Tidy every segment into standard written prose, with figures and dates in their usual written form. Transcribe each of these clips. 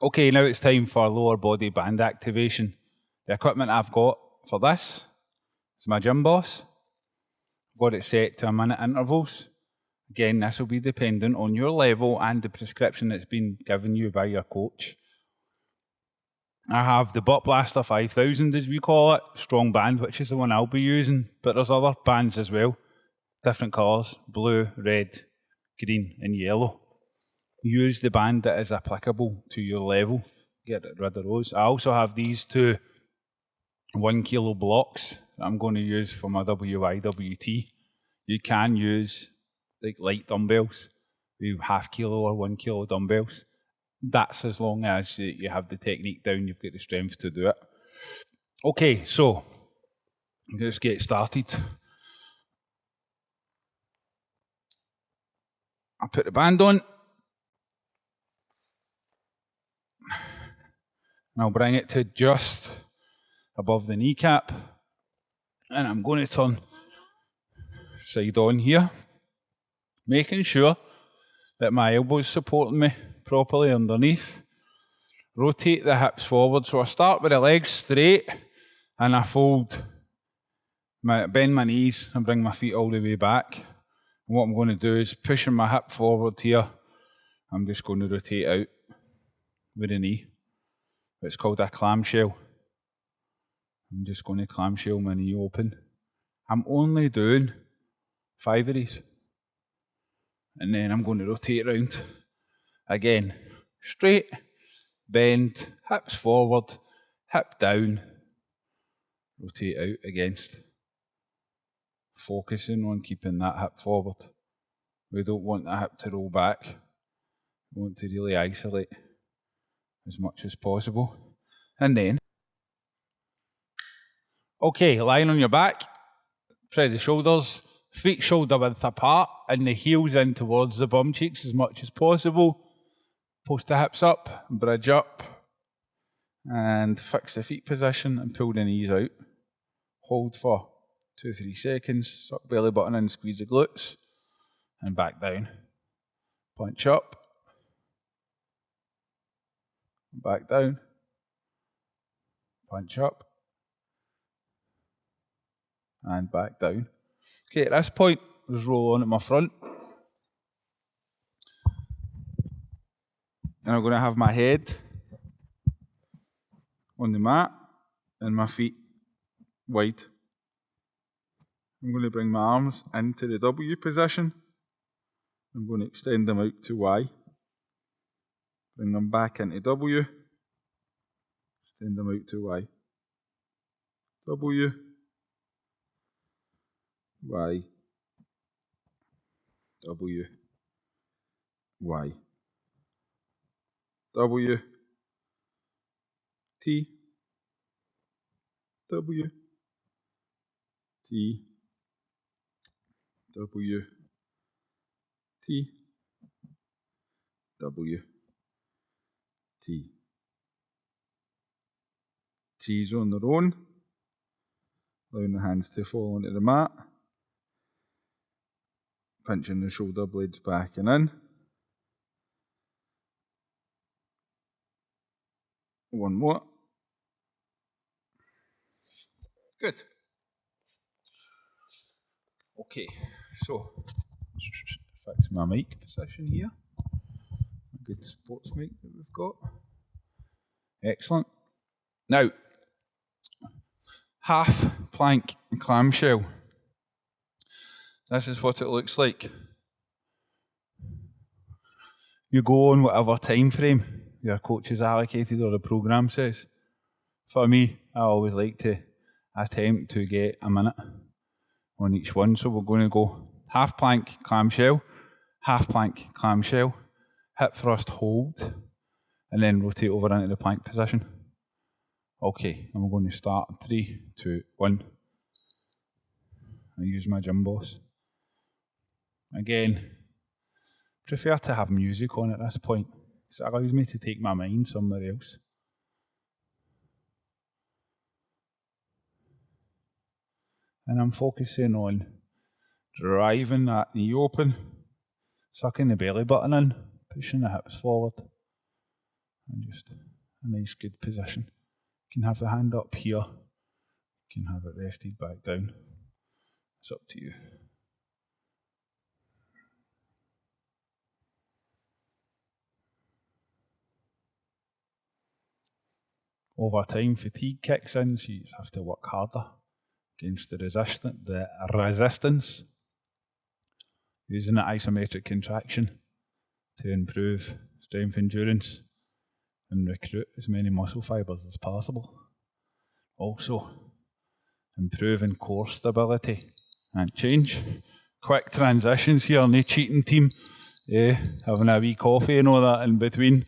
Okay, now it's time for lower body band activation. The equipment I've got for this is my gym boss. I've got it set to a minute intervals. Again, this will be dependent on your level and the prescription that's been given you by your coach. I have the Butt Blaster 5000, as we call it, strong band, which is the one I'll be using, but there's other bands as well, different colours, blue, red, green and yellow. Use the band that is applicable to your level, get rid of those. I also have these two 1 kilo blocks that I'm going to use for my WIWT. You can use like light dumbbells, with 0.5 kilo or 1 kilo dumbbells. That's as long as you have the technique down, you've got the strength to do it. Okay, so let's get started. I'll put the band on. And I'll bring it to just above the kneecap. And I'm going to turn side on here, making sure that my elbow's supporting me properly underneath. Rotate the hips forward. So I start with the legs straight and I bend my knees and bring my feet all the way back. And what I'm going to do is pushing my hip forward here. I'm just going to rotate out with the knee. It's called a clamshell. I'm just going to clamshell my knee open. I'm only doing 5 of these. And then I'm going to rotate around. Again, straight, bend, hips forward, hip down, rotate out against. Focusing on keeping that hip forward. We don't want the hip to roll back. We want to really isolate as much as possible. And then, okay, lying on your back, press the shoulders, feet shoulder width apart, and the heels in towards the bum cheeks as much as possible. Post the hips up, bridge up, and fix the feet position and pull the knees out. Hold for 2-3 seconds, suck belly button in, squeeze the glutes, and back down. Punch up, back down, punch up, and back down. Okay, at this point, just roll on at my front. And I'm going to have my head on the mat and my feet wide. I'm going to bring my arms into the W position. I'm going to extend them out to Y. Bring them back into W. Extend them out to Y. W. Y. W. Y. W. T. W. T. W. T. W. T. T's on their own. Allowing the hands to fall onto the mat. Pinching the shoulder blades back and in. One more. Good. Okay, so fix my mic position here. A good sports mic that we've got. Excellent. Now, half plank and clamshell. This is what it looks like. You go on whatever time frame your coach has allocated or the program says. For me, I always like to attempt to get a minute on each one. So we're going to go half plank, clamshell, half plank, clamshell, hip thrust, hold, and then rotate over into the plank position. Okay, and we're going to start 3, 2, 1. I use my gym boss. Again, prefer to have music on at this point, because it allows me to take my mind somewhere else. And I'm focusing on driving that knee open, sucking the belly button in, pushing the hips forward, and just a nice good position. You can have the hand up here, you can have it rested back down. It's up to you. Over time, fatigue kicks in, so you just have to work harder against the resistance, using the isometric contraction to improve strength endurance and recruit as many muscle fibres as possible. Also, improving core stability and change. Quick transitions here, no cheating team. Having a wee coffee and all that in between,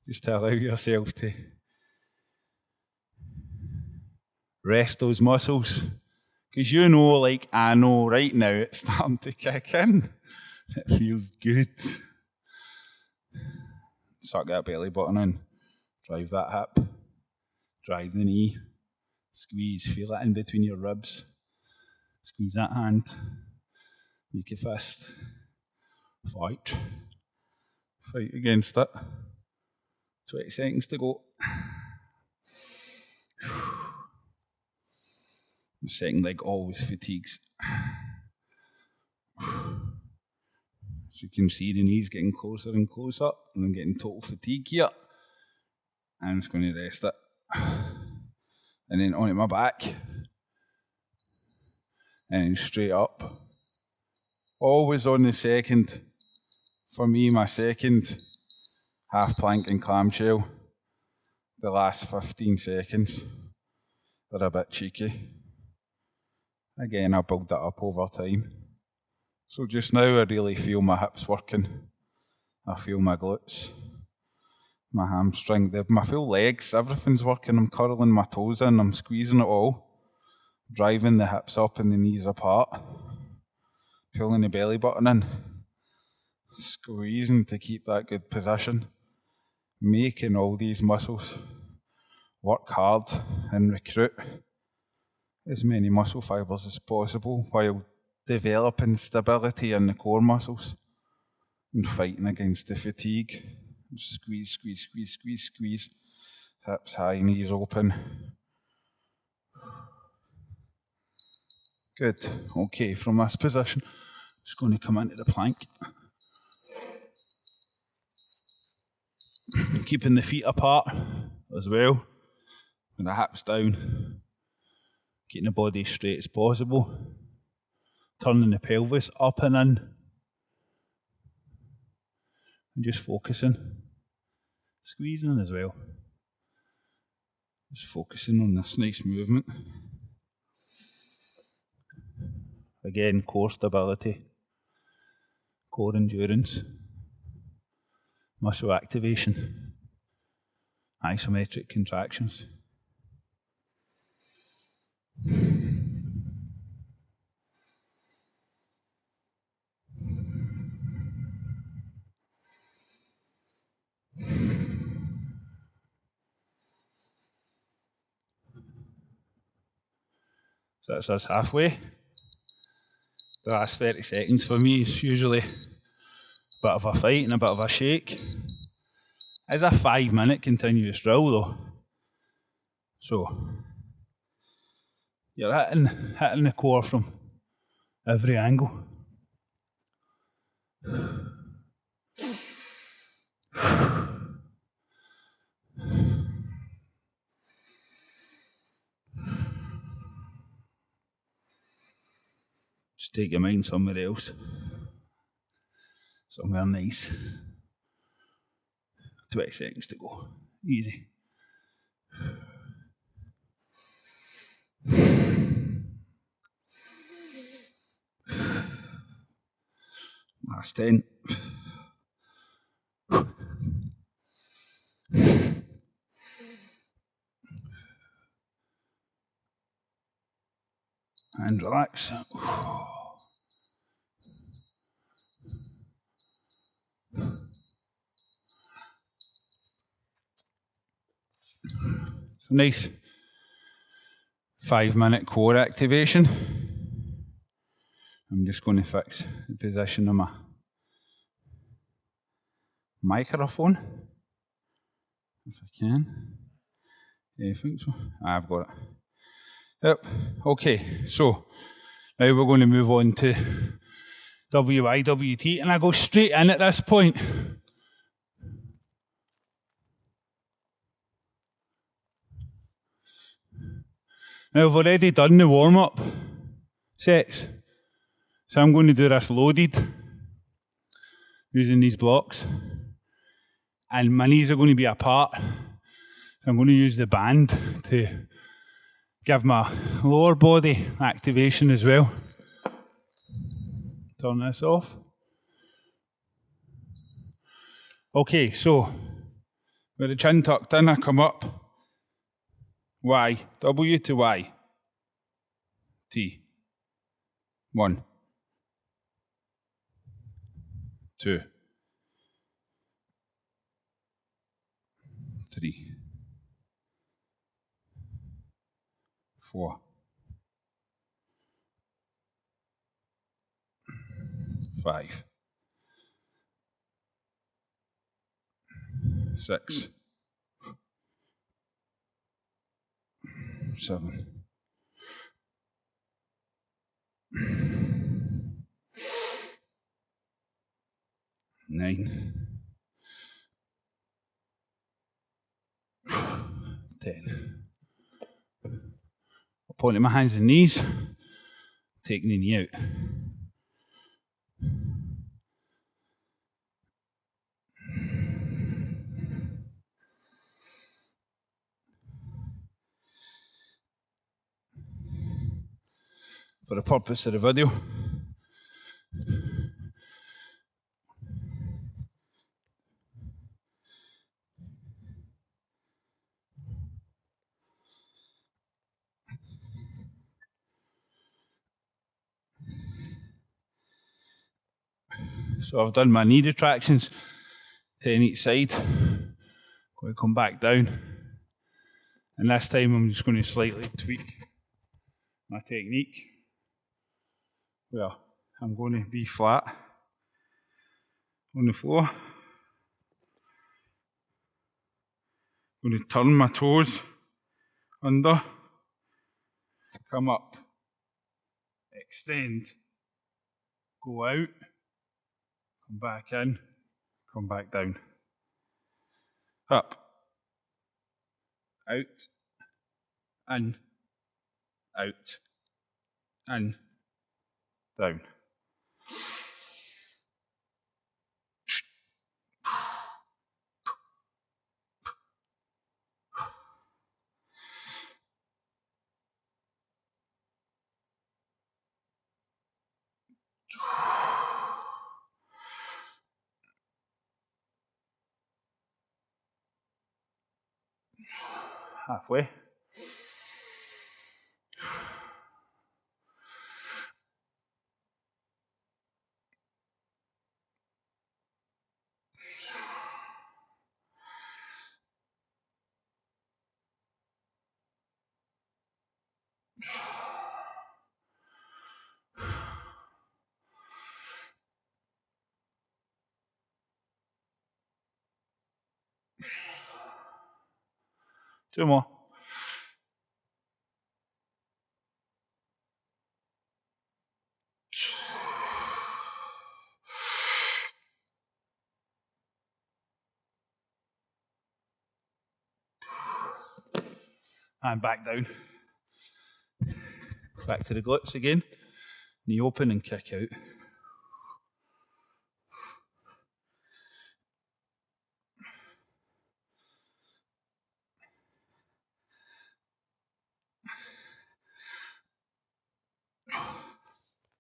just to allow yourself to rest those muscles. Because you know, like I know right now, it's starting to kick in. It feels good. Suck that belly button in. Drive that hip. Drive the knee. Squeeze. Feel it in between your ribs. Squeeze that hand. Make a fist. Fight. Fight against it. 20 seconds to go. The second leg always fatigues. So you can see the knees getting closer and closer, and I'm getting total fatigue here. I'm just going to rest it. And then onto my back. And then straight up. Always on the second. For me, my second half plank and clamshell. The last 15 seconds. They're a bit cheeky. Again, I build that up over time. So just now I really feel my hips working. I feel my glutes, my hamstring, my full legs, everything's working. I'm curling my toes in, I'm squeezing it all. Driving the hips up and the knees apart. Pulling the belly button in. Squeezing to keep that good position. Making all these muscles work hard and recruit as many muscle fibres as possible while developing stability in the core muscles and fighting against the fatigue. Squeeze, squeeze, squeeze, squeeze, squeeze. Hips high, knees open. Good. Okay, from this position, just going to come into the plank. Keeping the feet apart as well, with the hips down. Keeping the body as straight as possible. Turning the pelvis up and in. And just focusing. Squeezing as well. Just focusing on this nice movement. Again, core stability. Core endurance. Muscle activation. Isometric contractions. So that's us halfway. The last 30 seconds for me is usually a bit of a fight and a bit of a shake. It's a 5-minute continuous drill though. So you're hitting the core from every angle. Just take your mind somewhere else. Somewhere nice. 20 seconds to go. Easy. Last 10. And relax. So nice 5-minute core activation. I'm just going to fix the position of my microphone. if I can. I think so. I've got it. Yep. Okay, so now we're going to move on to WIWT, and I go straight in at this point. Now I've already done the warm-up sets, so I'm going to do this loaded using these blocks, and my knees are going to be apart, so I'm going to use the band to give my lower body activation as well. Turn this off. Okay, so with the chin tucked in, I come up, Y, W to Y, T. 1, 2, 3, 4, 5, 6, 7, 9, 10. I point to my hands and knees, taking the knee out. For the purpose of the video, so I've done my knee retractions, 10 each side. Going to come back down, and this time I'm just going to slightly tweak my technique. Well, I'm going to be flat on the floor. I'm going to turn my toes under, come up, extend, go out, come back in, come back down. Up, out, in, out, in, down. Halfway. Two more. And back down. Back to the glutes again. Knee open and kick out.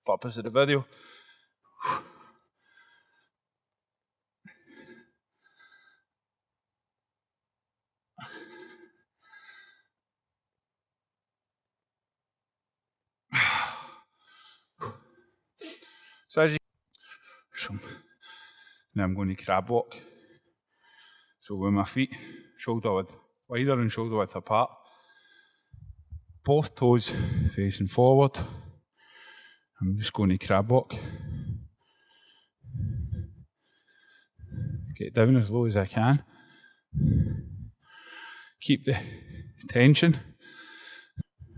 Purpose of the video. So as you now I'm going to crab walk. So with my feet shoulder width wider and shoulder width apart. Both toes facing forward. I'm just going to crab walk. Get down as low as I can. keep the tension.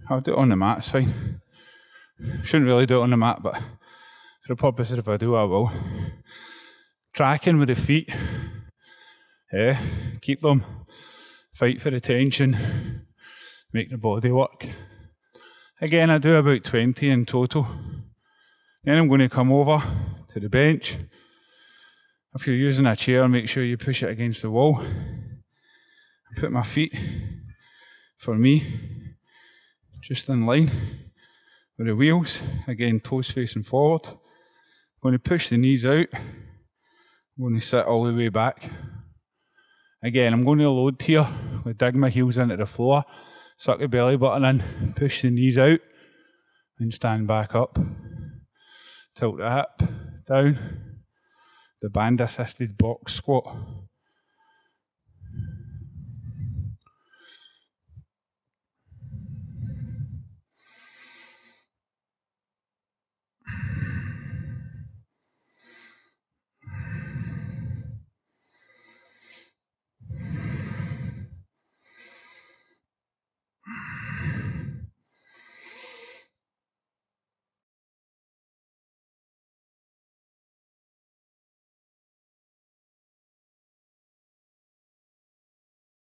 I'll do it on the mat, it's fine. Shouldn't really do it on the mat, but for the purpose of the video, I will. Tracking with the feet. Keep them. Fight for the tension. Make the body work. Again, I do about 20 in total. Then I'm going to come over to the bench. If you're using a chair, make sure you push it against the wall. I put my feet, for me, just in line with the wheels. Again, toes facing forward. I'm going to push the knees out. I'm going to sit all the way back. Again, I'm going to load here. I dig my heels into the floor, suck the belly button in, push the knees out, and stand back up. Tilt the hip down. The band assisted box squat.